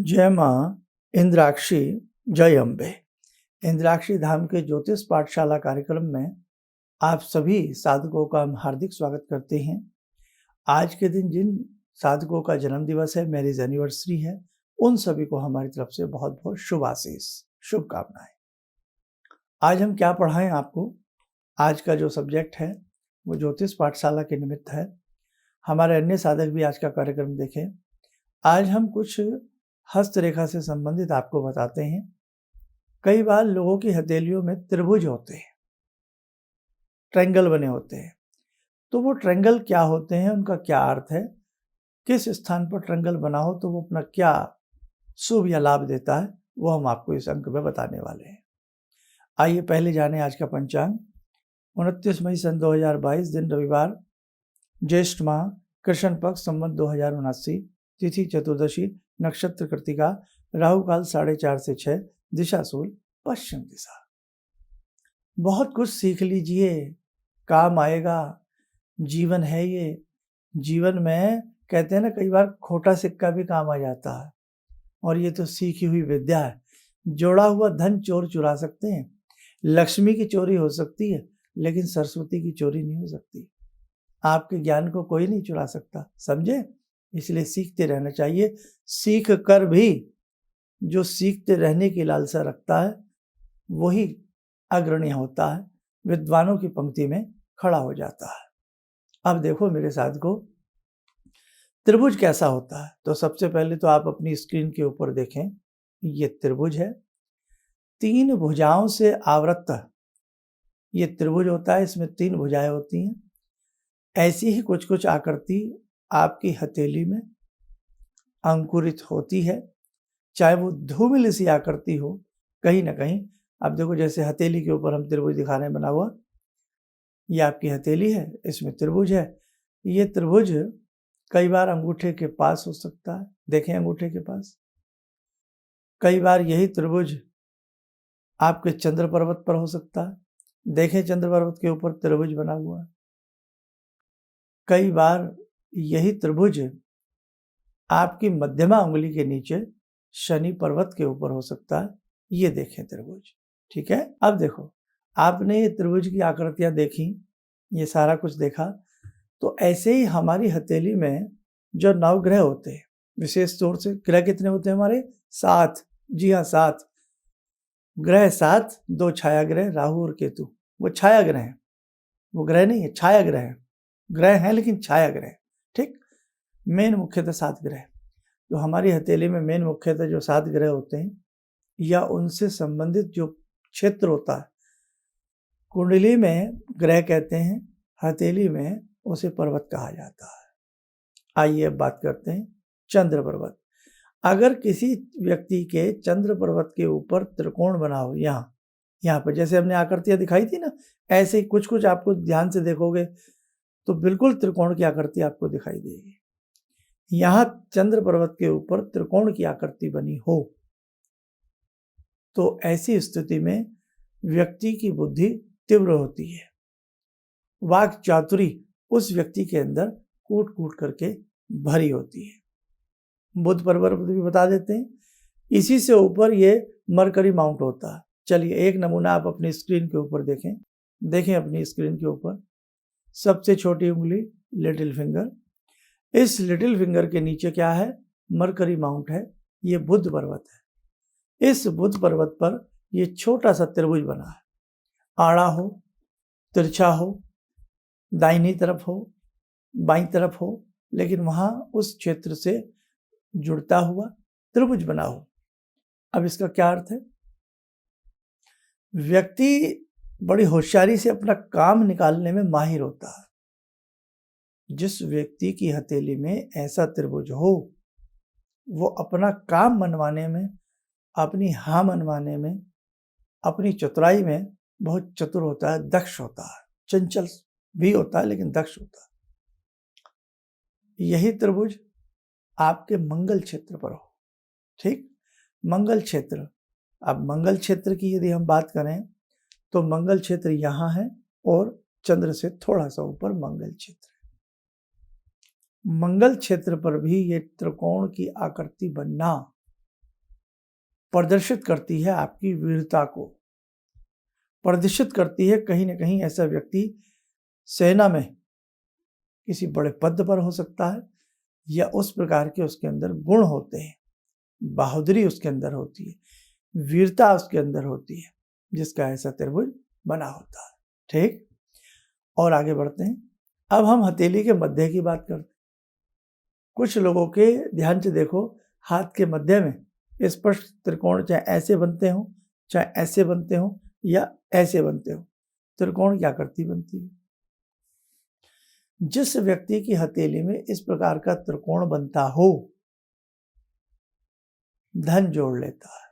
जय माँ इंद्राक्षी, जय अम्बे। इंद्राक्षी धाम के ज्योतिष पाठशाला कार्यक्रम में आप सभी साधकों का हम हार्दिक स्वागत करते हैं। आज के दिन जिन साधकों का जन्म दिवस है, मैरिज एनिवर्सरी है, उन सभी को हमारी तरफ से बहुत बहुत शुभ आशीष, शुभकामनाएं। आज हम क्या पढ़ाएं आपको? आज का जो सब्जेक्ट है वो ज्योतिष पाठशाला के निमित्त है। हमारे अन्य साधक भी आज का कार्यक्रम देखें। आज हम कुछ हस्तरेखा से संबंधित आपको बताते हैं। कई बार लोगों की हथेलियों में त्रिभुज होते हैं, ट्रायंगल बने होते हैं। तो वो ट्रायंगल क्या होते हैं, उनका क्या अर्थ है, किस स्थान पर ट्रायंगल बना हो तो वो अपना क्या शुभ या लाभ देता है, वो हम आपको इस अंक में बताने वाले हैं। आइए पहले जाने आज का पंचांग। 29 मई सन 2022, दिन रविवार, ज्येष्ठ माह, कृष्ण पक्ष, संवत 2079, तिथि चतुर्दशी, नक्षत्र कृतिका, राहु काल 4:30 से 6, दिशा सूल पश्चिम दिशा। बहुत कुछ सीख लीजिए, काम आएगा। जीवन है ये। जीवन में कहते हैं ना, कई बार खोटा सिक्का भी काम आ जाता है, और ये तो सीखी हुई विद्या है। जोड़ा हुआ धन चोर चुरा सकते हैं, लक्ष्मी की चोरी हो सकती है, लेकिन सरस्वती की चोरी नहीं हो सकती। आपके ज्ञान को कोई नहीं चुरा सकता, समझे? इसलिए सीखते रहना चाहिए। सीख कर भी जो सीखते रहने की लालसा रखता है वही अग्रणी होता है, विद्वानों की पंक्ति में खड़ा हो जाता है। अब देखो मेरे साथ को, त्रिभुज कैसा होता है। तो सबसे पहले तो आप अपनी स्क्रीन के ऊपर देखें, ये त्रिभुज है, 3 भुजाओं से आवृत ये त्रिभुज होता है। इसमें 3 भुजाएं होती हैं। ऐसी ही कुछ कुछ आकृति आपकी हथेली में अंकुरित होती है, चाहे वो धूमिल सी आकृति हो कहीं ना कहीं। अब देखो, जैसे हथेली के ऊपर हम त्रिभुज दिखा रहे हैं बना हुआ, ये आपकी हथेली है, इसमें त्रिभुज है। ये त्रिभुज कई बार अंगूठे के पास हो सकता है, देखें अंगूठे के पास। कई बार यही त्रिभुज आपके चंद्र पर्वत पर हो सकता है, देखें चंद्र पर्वत के ऊपर त्रिभुज बना हुआ है। कई बार यही त्रिभुज आपकी मध्यमा उंगली के नीचे शनि पर्वत के ऊपर हो सकता है, ये देखें त्रिभुज। ठीक है, अब देखो, आपने ये त्रिभुज की आकृतियां देखी, ये सारा कुछ देखा। तो ऐसे ही हमारी हथेली में जो नवग्रह होते हैं, विशेष तौर से ग्रह कितने होते हैं हमारे? 7। जी हाँ, 7 ग्रह, 7, 2 छाया ग्रह, राहु और केतु। वो छाया ग्रह है, वो ग्रह नहीं है, छाया ग्रह है। ग्रह है लेकिन छाया ग्रह। ठीक, मेन मुख्यतः 7 ग्रह। तो हमारी हथेली में मेन मुख्यतः जो 7 ग्रह होते हैं, या उनसे संबंधित जो क्षेत्र होता है, कुंडली में ग्रह कहते हैं, हथेली में उसे पर्वत कहा जाता है। आइए अब बात करते हैं चंद्र पर्वत। अगर किसी व्यक्ति के चंद्र पर्वत के ऊपर त्रिकोण बना हो, यहाँ पर जैसे हमने आकृतियां दिखाई थी ना, ऐसे कुछ कुछ आपको ध्यान से देखोगे तो बिल्कुल त्रिकोण की आकृति आपको दिखाई देगी। यहाँ चंद्र पर्वत के ऊपर त्रिकोण की आकृति बनी हो तो ऐसी स्थिति में व्यक्ति की बुद्धि तीव्र होती है, वाक चातुरी उस व्यक्ति के अंदर कूट कूट करके भरी होती है। बुध पर्वत भी बता देते हैं। इसी से ऊपर ये मरकरी माउंट होता है। चलिए एक नमूना आप अपनी स्क्रीन के ऊपर देखें अपनी स्क्रीन के ऊपर सबसे छोटी उंगली लिटिल फिंगर। इस लिटिल फिंगर के नीचे क्या है? मरकरी माउंट है, ये बुध पर्वत है। इस बुध पर्वत पर ये छोटा सा त्रिभुज बना है, आड़ा हो, तिरछा हो, दाहिनी तरफ हो, बाईं तरफ हो, लेकिन वहां उस क्षेत्र से जुड़ता हुआ त्रिभुज बना हो। अब इसका क्या अर्थ है? व्यक्ति बड़ी होशियारी से अपना काम निकालने में माहिर होता है। जिस व्यक्ति की हथेली में ऐसा त्रिभुज हो, वो अपना काम मनवाने में, अपनी हाँ मनवाने में, अपनी चतुराई में बहुत चतुर होता है, दक्ष होता है। चंचल भी होता है लेकिन दक्ष होता है। यही त्रिभुज आपके मंगल क्षेत्र पर हो। ठीक, मंगल क्षेत्र। अब मंगल क्षेत्र की यदि हम बात करें तो मंगल क्षेत्र यहाँ है और चंद्र से थोड़ा सा ऊपर मंगल क्षेत्र है। मंगल क्षेत्र पर भी ये त्रिकोण की आकृति बनना प्रदर्शित करती है आपकी वीरता को, प्रदर्शित करती है। कहीं ना कहीं ऐसा व्यक्ति सेना में किसी बड़े पद पर हो सकता है, या उस प्रकार के उसके अंदर गुण होते हैं, बहादुरी उसके अंदर होती है, वीरता उसके अंदर होती है, जिसका ऐसा त्रिभुज बना होता है। ठीक, और आगे बढ़ते हैं। अब हम हथेली के मध्य की बात करते हैं। कुछ लोगों के ध्यान से देखो, हाथ के मध्य में स्पष्ट त्रिकोण चाहे ऐसे बनते हो, चाहे ऐसे बनते हो, या ऐसे बनते हो। त्रिकोण क्या करती बनती है? जिस व्यक्ति की हथेली में इस प्रकार का त्रिकोण बनता हो, धन जोड़ लेता है,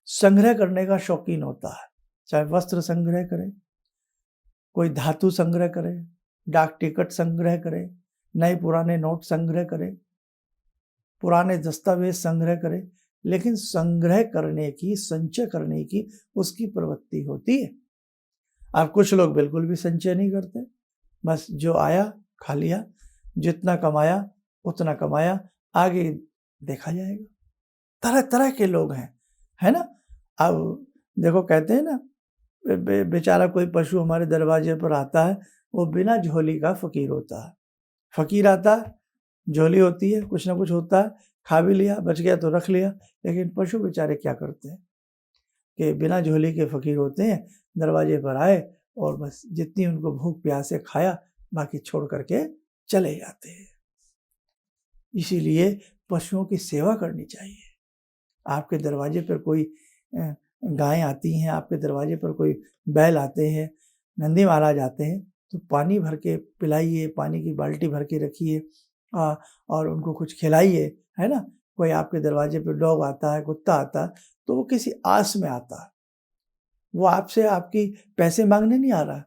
संग्रह करने का शौकीन होता है। चाहे वस्त्र संग्रह करे, कोई धातु संग्रह करे, डाक टिकट संग्रह करे, नए पुराने नोट संग्रह करे, पुराने दस्तावेज संग्रह करे, लेकिन संग्रह करने की, संचय करने की उसकी प्रवृत्ति होती है। अब कुछ लोग बिल्कुल भी संचय नहीं करते, बस जो आया खा लिया, जितना कमाया उतना कमाया, आगे देखा जाएगा। तरह तरह के लोग हैं, है ना। अब देखो, कहते हैं ना, बेचारा कोई पशु हमारे दरवाजे पर आता है, वो बिना झोली का फकीर होता है। फकीर आता है, झोली होती है, कुछ ना कुछ होता है, खा भी लिया, बच गया तो रख लिया। लेकिन पशु बेचारे क्या करते हैं कि बिना झोली के फकीर होते हैं, दरवाजे पर आए और बस जितनी उनको भूख प्यास है खाया, बाकी छोड़ करके चले जाते हैं। इसीलिए पशुओं की सेवा करनी चाहिए। आपके दरवाजे पर कोई गाय आती हैं, आपके दरवाजे पर कोई बैल आते हैं, नंदी महाराज आते हैं, तो पानी भर के पिलाइए, पानी की बाल्टी भर के रखिए और उनको कुछ खिलाइए, है ना। कोई आपके दरवाजे पर डॉग आता है, कुत्ता आता है, तो वो किसी आस में आता है, वो आपसे आपकी पैसे मांगने नहीं आ रहा,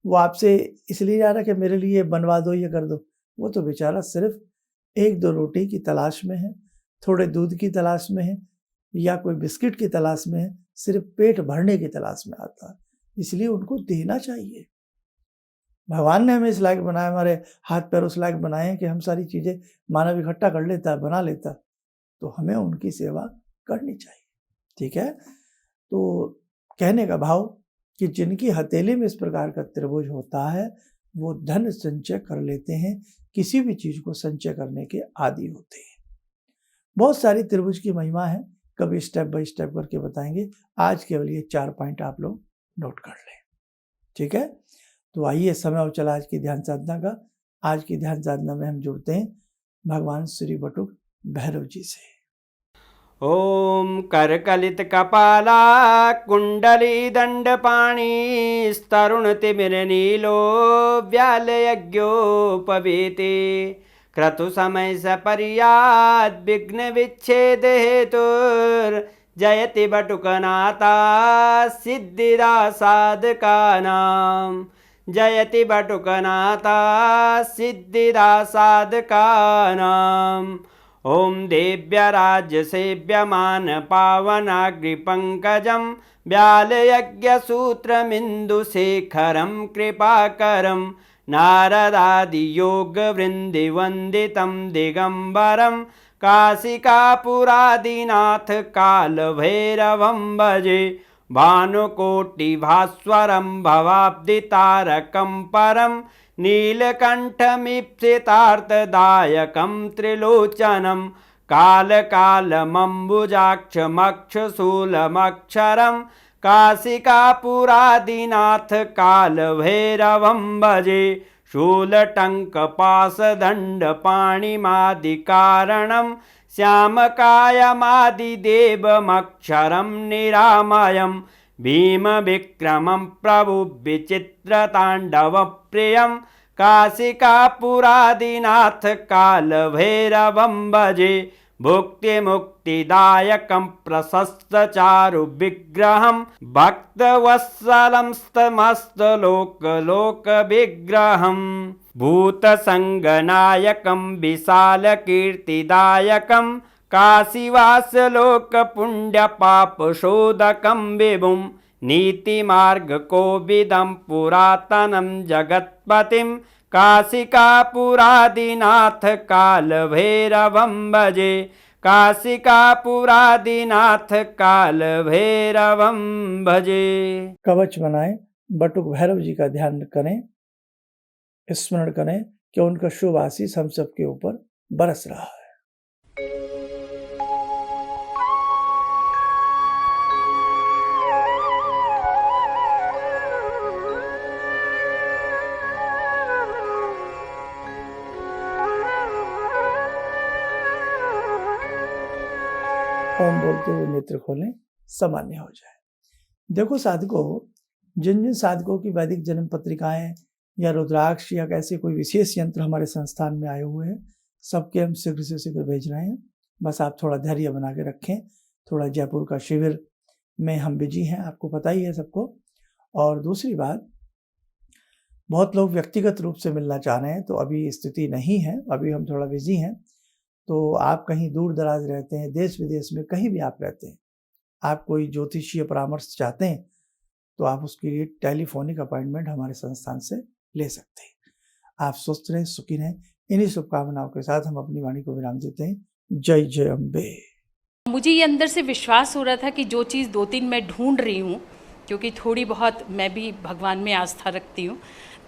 वो आपसे इसलिए आ रहा कि मेरे लिए बनवा दो, ये कर दो। वो तो बेचारा सिर्फ एक दो रोटी की तलाश में है, थोड़े दूध की तलाश में है, या कोई बिस्किट की तलाश में है, सिर्फ पेट भरने की तलाश में आता है। इसलिए उनको देना चाहिए। भगवान ने हमें इस लायक बनाया, हमारे हाथ पैर उस लायक बनाए हैं कि हम सारी चीज़ें मानव इकट्ठा कर लेता है, बना लेता, तो हमें उनकी सेवा करनी चाहिए। ठीक है, तो कहने का भाव कि जिनकी हथेली में इस प्रकार का त्रिभुज होता है, वो धन संचय कर लेते हैं, किसी भी चीज़ को संचय करने के आदी होते हैं। बहुत सारी त्रिभुज की महिमा है, कभी स्टेप बाय स्टेप करके बताएंगे। आज केवल ये 4 पॉइंट आप लोग नोट कर लें। ठीक है, तो आइए, समय हो चला आज की ध्यान साधना का। आज की ध्यान साधना में हम जुड़ते हैं भगवान श्री बटुक भैरव जी से। ओम करकलित कपाला कुंडली दंडपाणी स्तरुण तिमिर नीलो व्याल यज्ञोपवीते क्रतु समय सपर्याद विघ्न विच्छेद हेतुर जयति बटुकनाथा सिद्धिदा साधकानां जयति बटुकनाथा सिद्धिदा साधकानां। ओम देव्यराज्य सेव्यमान पावनाग्रिपङ्कजं व्यालयज्ञसूत्रमिन्दुशेखरं कृपाकरं नारदादियोगवृन्दिवन्दितं दिगम्बरं काशिकापुरादिनाथ कालभैरवं भजे भानुकोटिभास्वरं भवाब्दितारकं परं नीलकण्ठमीप्सितार्थदायकं त्रिलोचनं कालकालमम्बुजाक्षमक्षशूलमक्षरं काशिकापुरादिनाथ कालभैरवं भजे शूलटङ्कपाशदण्डपाणिमादिकारणं श्यामकायमादिदेवमक्षरं निरामयं भीमविक्रमं प्रभुविचित्रताण्डवप्रियं काशिकापुरादिनाथ कालभैरवं भजे भुक्तिमुक्तिदायकं प्रशस्तचारुविग्रहं भक्तवत्सलं स्तमस्तलोकलोकविग्रहं भूतसङ्गनायकं विशालकीर्तिदायकं काशीवासलोकपुण्यपापशोधकं विभुं नीतिमार्गकोविदं पुरातनं जगत्पतिं काशिकापुरादिनाथ कालभैरवं भजे काशिकापुरादिनाथ कालभैरवं भजे। कवच बनाएं, बटुक भैरव जी का ध्यान करें, स्मरण करें कि उनका शुभ आशीष हम सबके ऊपर बरस रहा है। ओम बोलते हुए नेत्र खोलें, सामान्य हो जाए। देखो साधकों, जिन जिन साधकों की वैदिक जन्म पत्रिकाएं या रुद्राक्ष या ऐसे कोई विशेष यंत्र हमारे संस्थान में आए हुए हैं, सबके हम शीघ्र से शीघ्र भेज रहे हैं। बस आप थोड़ा धैर्य बना के रखें। थोड़ा जयपुर का शिविर में हम बिजी हैं, आपको पता ही है सबको। और दूसरी बात, बहुत लोग व्यक्तिगत रूप से मिलना चाह रहे हैं, तो अभी स्थिति नहीं है, अभी हम थोड़ा बिजी हैं। तो आप कहीं दूर दराज रहते हैं, देश विदेश में कहीं भी आप रहते हैं, आप कोई ज्योतिषीय परामर्श चाहते हैं, तो आप उसके लिए टेलीफोनिक अपॉइंटमेंट हमारे संस्थान से ले सकते हैं। आप स्वस्थ रहें, सुखी रहें। इन्हीं शुभकामनाओं के साथ हम अपनी वाणी को विराम देते हैं। जय जय अम्बे। मुझे ये अंदर से विश्वास हो रहा था कि जो चीज़ 2-3 मैं ढूंढ रही हूँ, क्योंकि थोड़ी बहुत मैं भी भगवान में आस्था रखती हूँ,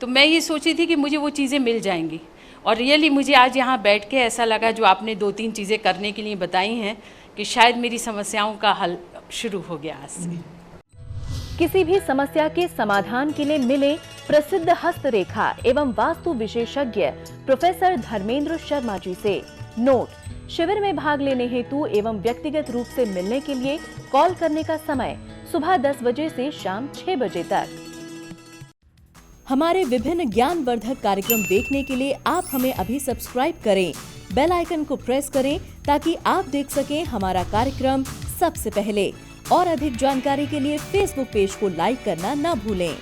तो मैं ये सोची थी कि मुझे वो चीज़ें मिल जाएंगी। और रियली मुझे आज यहाँ बैठ के ऐसा लगा, जो आपने 2-3 चीज़ें करने के लिए बताई हैं, कि शायद मेरी समस्याओं का हल शुरू हो गया आज से। किसी भी समस्या के समाधान के लिए मिले प्रसिद्ध हस्तरेखा एवं वास्तु विशेषज्ञ प्रोफेसर धर्मेंद्र शर्मा जी से। नोट: शिविर में भाग लेने हेतु एवं व्यक्तिगत रूप से मिलने के लिए कॉल करने का समय सुबह 10 बजे से शाम 6 बजे तक। हमारे विभिन्न ज्ञानवर्धक कार्यक्रम देखने के लिए आप हमें अभी सब्सक्राइब करें, बेल आइकन को प्रेस करें ताकि आप देख सकें हमारा कार्यक्रम सबसे पहले। और अधिक जानकारी के लिए फेसबुक पेज को लाइक करना न भूलें।